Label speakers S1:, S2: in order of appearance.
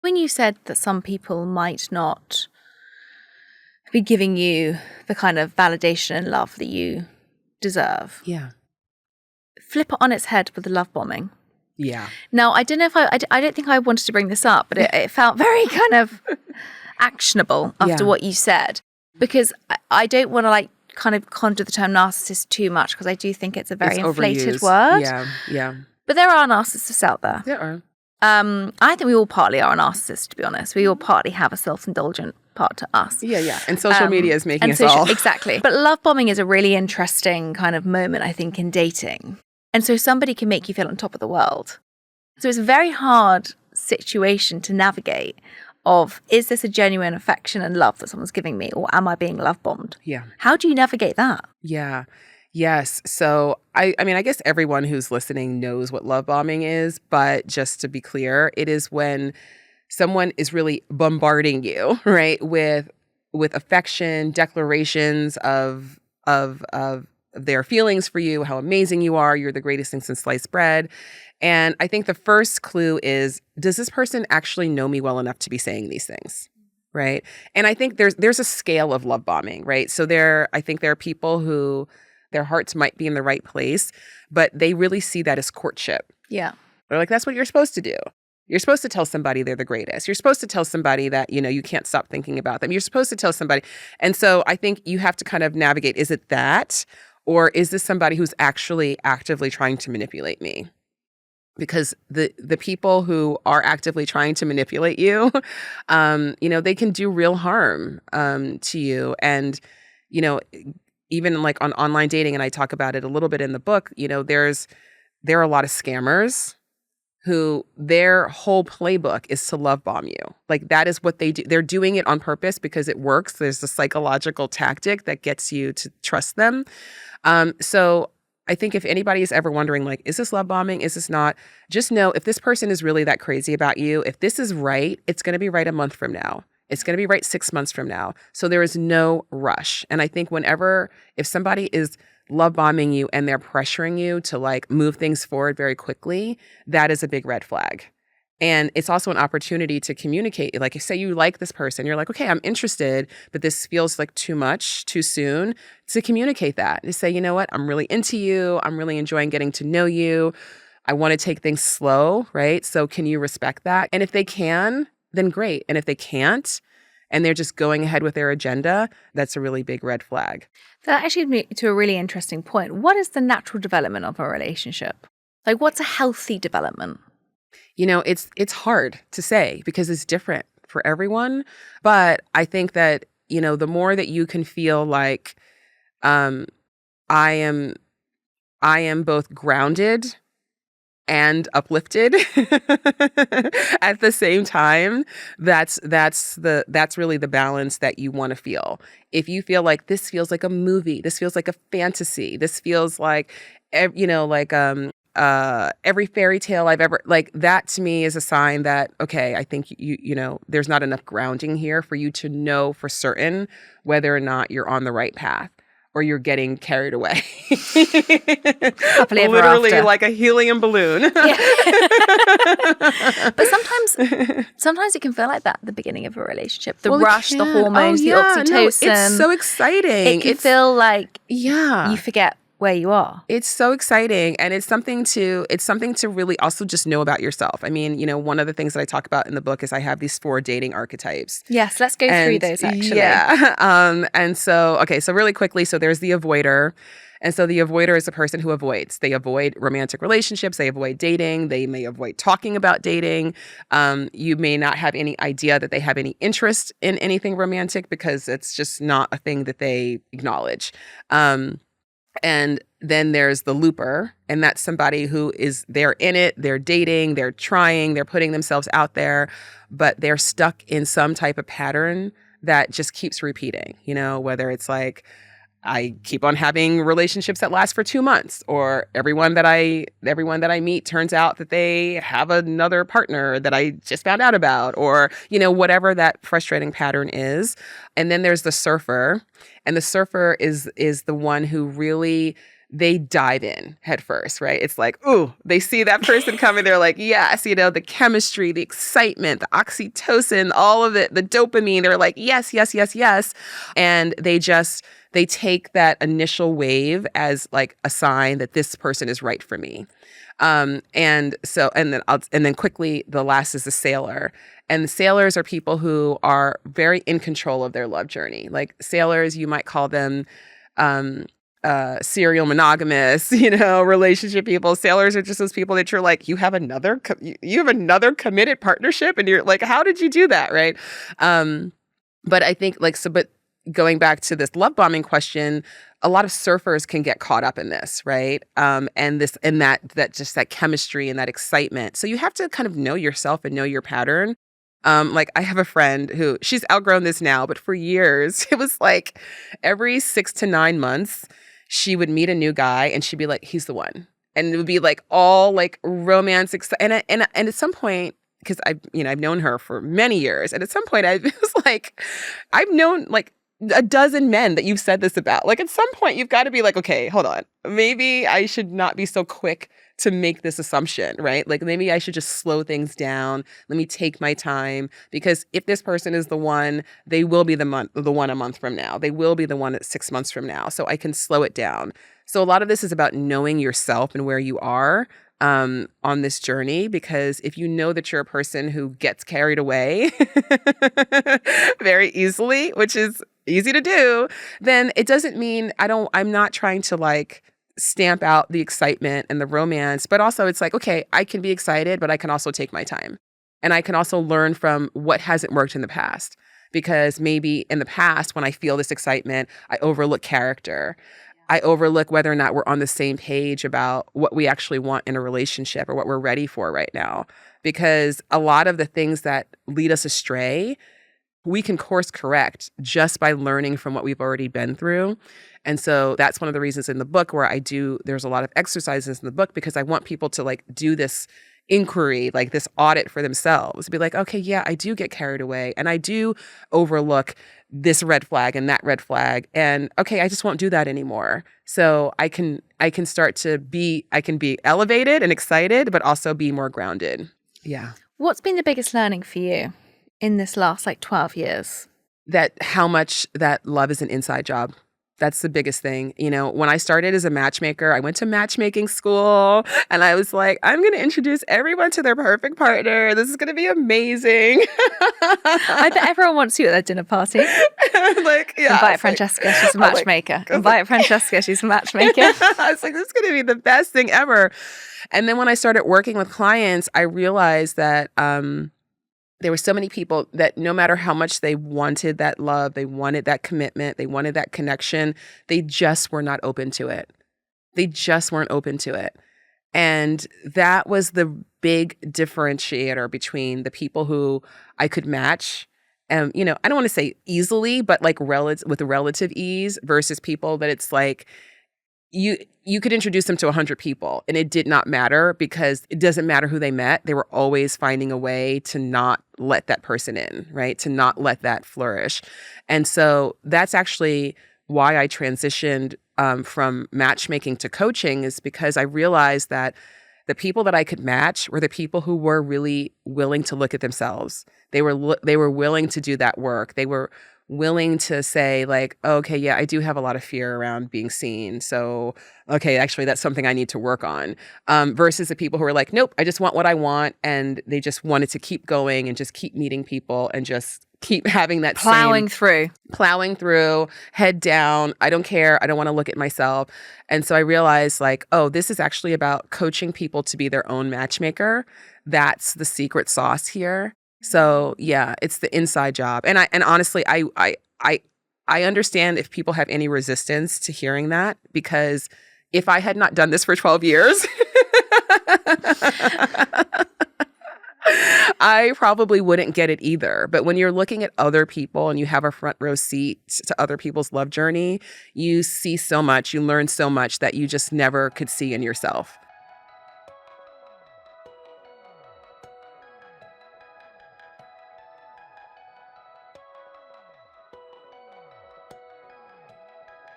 S1: when you said that some people might not be giving you the kind of validation and love that you deserve.
S2: Yeah.
S1: Flip it on its head with the love bombing.
S2: Yeah.
S1: Now, I don't know if I don't think I wanted to bring this up, but it felt very kind of actionable after what you said, because I don't want to like kind of conjure the term narcissist too much, because I do think it's a very inflated
S2: overused.
S1: word.
S2: Yeah. Yeah.
S1: But there are narcissists out there.
S2: There are.
S1: I think we all partly are a narcissist, to be honest. We all partly have a self-indulgent part to us.
S2: Yeah, yeah. And social media is making us all.
S1: Exactly. But love bombing is a really interesting kind of moment, I think, in dating. And so somebody can make you feel on top of the world. So it's a very hard situation to navigate of, is this a genuine affection and love that someone's giving me, or am I being love bombed?
S2: Yeah.
S1: How do you navigate that?
S2: Yeah. Yes. So, I mean, I guess everyone who's listening knows what love bombing is, but just to be clear, it is when someone is really bombarding you, right, with affection, declarations of their feelings for you, how amazing you are, you're the greatest thing since sliced bread. And I think the first clue is, does this person actually know me well enough to be saying these things? Right. And I think there's a scale of love bombing, right? So I think there are people who their hearts might be in the right place, but they really see that as courtship.
S1: Yeah.
S2: They're like, that's what you're supposed to do. You're supposed to tell somebody they're the greatest. You're supposed to tell somebody that, you can't stop thinking about them. You're supposed to tell somebody. And so I think you have to kind of navigate, is it that, or is this somebody who's actually actively trying to manipulate me? Because the people who are actively trying to manipulate you, they can do real harm to you. And, even like on online dating, and I talk about it a little bit in the book, there are a lot of scammers who their whole playbook is to love bomb you. Like that is what they do. They're doing it on purpose because it works. There's a psychological tactic that gets you to trust them. So I think if anybody is ever wondering, like, is this love bombing? Is this not? Just know if this person is really that crazy about you, if this is right, it's going to be right a month from now. It's going to be right 6 months from now. So there is no rush. And I think if somebody is love bombing you and they're pressuring you to like move things forward very quickly, that is a big red flag. And it's also an opportunity to communicate. Like, say you like this person, you're like, okay, I'm interested, but this feels like too much, too soon, to communicate that. To say, you know what, I'm really into you. I'm really enjoying getting to know you. I want to take things slow, right? So can you respect that? And if they can, then great. And if they can't, and they're just going ahead with their agenda, that's a really big red flag.
S1: That actually leads me to a really interesting point. What is the natural development of a relationship? Like, what's a healthy development?
S2: It's hard to say because it's different for everyone. But I think that, the more that you can feel like I am both grounded and uplifted at the same time, that's really the balance that you want to feel. If you feel like this feels like a movie, this feels like a fantasy, this feels like, every fairy tale I've ever, like, that to me is a sign that, okay, I think there's not enough grounding here for you to know for certain whether or not you're on the right path. Or you're getting carried away. Literally like a helium balloon.
S1: Yeah. But sometimes it can feel like that at the beginning of a relationship. The rush, the hormones, the oxytocin.
S2: No, it's so exciting.
S1: It can feel like you forget where you are.
S2: It's so exciting. And it's something to really also just know about yourself. I mean, one of the things that I talk about in the book is I have these 4 dating archetypes.
S1: Yes, let's go through those actually.
S2: Yeah. And so really quickly, so there's the avoider. And so the avoider is a person who avoids. They avoid romantic relationships. They avoid dating. They may avoid talking about dating. You may not have any idea that they have any interest in anything romantic because it's just not a thing that they acknowledge. And then there's the looper, and that's somebody who they're in it, they're dating, they're trying, they're putting themselves out there, but they're stuck in some type of pattern that just keeps repeating, whether it's like, I keep on having relationships that last for 2 months, or everyone that I meet turns out that they have another partner that I just found out about, or, whatever that frustrating pattern is. And then there's the surfer, and the surfer is the one who really they dive in head first, right? It's like, ooh, they see that person coming. They're like, yes, the chemistry, the excitement, the oxytocin, all of it, the dopamine. They're like, yes, yes, yes, yes. And they take that initial wave as like a sign that this person is right for me. And then quickly, the last is the sailor. And the sailors are people who are very in control of their love journey. Like sailors, you might call them serial monogamous, relationship people. Sailors are just those people that you're like, you have another committed partnership, and you're like, how did you do that, right? But I think but going back to this love bombing question, a lot of surfers can get caught up in this, right? And that chemistry and that excitement. So you have to kind of know yourself and know your pattern. I have a friend who, she's outgrown this now, but for years, it was like every 6 to 9 months, she would meet a new guy and she'd be like, he's the one. And it would be like all like romance. And at some point, because I've known her for many years. And at some point I was like, I've known like a dozen men that you've said this about. Like at some point you've got to be like, okay, hold on. Maybe I should not be so quick to make this assumption, right? Like maybe I should just slow things down. Let me take my time, because if this person is the one, they will be the one a month from now. They will be the one at 6 months from now. So I can slow it down. So a lot of this is about knowing yourself and where you are on this journey, because if you know that you're a person who gets carried away very easily, which is easy to do, then it doesn't mean I'm not trying to like stamp out the excitement and the romance, but also it's like, okay, I can be excited, but I can also take my time. And I can also learn from what hasn't worked in the past, because maybe in the past, when I feel this excitement, I overlook character. I overlook whether or not we're on the same page about what we actually want in a relationship or what we're ready for right now. Because a lot of the things that lead us astray, we can course correct just by learning from what we've already been through. And so that's one of the reasons in the book where there's a lot of exercises in the book, because I want people to like do this inquiry, like this audit for themselves, be like, okay, yeah, I do get carried away and I do overlook this red flag and that red flag. And okay, I just won't do that anymore. So I can start to be elevated and excited, but also be more grounded. Yeah.
S1: What's been the biggest learning for you in this last 12 years?
S2: That how much that love is an inside job. That's the biggest thing. When I started as a matchmaker, I went to matchmaking school and I was like, I'm going to introduce everyone to their perfect partner. This is going to be amazing.
S1: I bet everyone wants you at their dinner party. Invite Francesca, she's a matchmaker. Invite Francesca, she's a matchmaker.
S2: I was like, this is going to be the best thing ever. And then when I started working with clients, I realized that there were so many people that no matter how much they wanted that love, they wanted that commitment, they wanted that connection, they just were not open to it. They just weren't open to it. And that was the big differentiator between the people who I could match, I don't want to say easily, but like with relative ease, versus people that it's like, you could introduce them to 100 people and it did not matter, because it doesn't matter who they met. They were always finding a way to not let that person in, right? To not let that flourish. And so that's actually why I transitioned from matchmaking to coaching, is because I realized that the people that I could match were the people who were really willing to look at themselves. They were willing to do that work. They were willing to say like, okay, yeah, I do have a lot of fear around being seen. So, okay, actually that's something I need to work on. Versus the people who are like, nope, I just want what I want. And they just wanted to keep going and just keep meeting people and just keep having that plowing through, head down. I don't care. I don't want to look at myself. And so I realized like, oh, this is actually about coaching people to be their own matchmaker. That's the secret sauce here. So yeah, it's the inside job. And honestly, I understand if people have any resistance to hearing that, because if I had not done this for 12 years, I probably wouldn't get it either. But when you're looking at other people and you have a front row seat to other people's love journey, you see so much, you learn so much that you just never could see in yourself.